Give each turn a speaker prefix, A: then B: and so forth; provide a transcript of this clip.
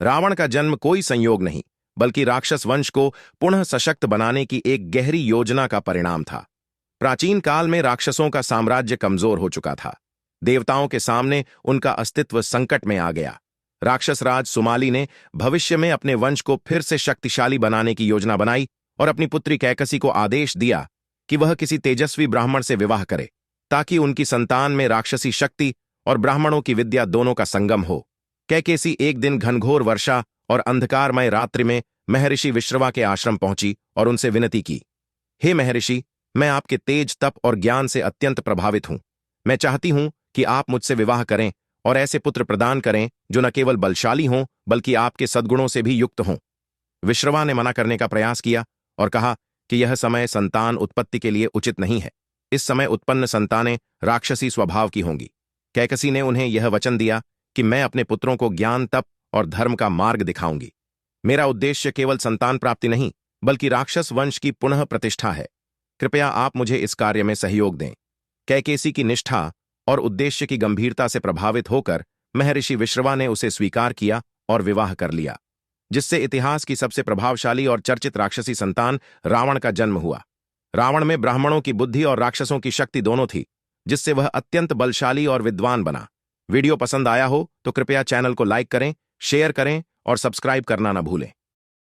A: रावण का जन्म कोई संयोग नहीं, बल्कि राक्षस वंश को पुनः सशक्त बनाने की एक गहरी योजना का परिणाम था। प्राचीन काल में राक्षसों का साम्राज्य कमजोर हो चुका था। देवताओं के सामने उनका अस्तित्व संकट में आ गया। राक्षस राज सुमाली ने भविष्य में अपने वंश को फिर से शक्तिशाली बनाने की योजना बनाई और अपनी पुत्री कैकसी को आदेश दिया कि वह किसी तेजस्वी ब्राह्मण से विवाह करे, ताकि उनकी संतान में राक्षसी शक्ति और ब्राह्मणों की विद्या दोनों का संगम हो। कैकेसी एक दिन घनघोर वर्षा और अंधकारमय रात्रि में महर्षि विश्रवा के आश्रम पहुंची और उनसे विनती की, हे महर्षि, मैं आपके तेज, तप और ज्ञान से अत्यंत प्रभावित हूं। मैं चाहती हूं कि आप मुझसे विवाह करें और ऐसे पुत्र प्रदान करें जो न केवल बलशाली हों बल्कि आपके सद्गुणों से भी युक्त हों। विश्रवा ने मना करने का प्रयास किया और कहा कि यह समय संतान उत्पत्ति के लिए उचित नहीं है। इस समय उत्पन्न संतानें राक्षसी स्वभाव की होंगी। कैकसी ने उन्हें यह वचन दिया कि मैं अपने पुत्रों को ज्ञान, तप और धर्म का मार्ग दिखाऊंगी। मेरा उद्देश्य केवल संतान प्राप्ति नहीं, बल्कि राक्षस वंश की पुनः प्रतिष्ठा है। कृपया आप मुझे इस कार्य में सहयोग दें। कैकेसी की निष्ठा और उद्देश्य की गंभीरता से प्रभावित होकर महर्षि विश्रवा ने उसे स्वीकार किया और विवाह कर लिया, जिससे इतिहास की सबसे प्रभावशाली और चर्चित राक्षसी संतान रावण का जन्म हुआ। रावण में ब्राह्मणों की बुद्धि और राक्षसों की शक्ति दोनों थी, जिससे वह अत्यंत बलशाली और विद्वान बना। वीडियो पसंद आया हो तो कृपया चैनल को लाइक करें, शेयर करें और सब्सक्राइब करना न भूलें।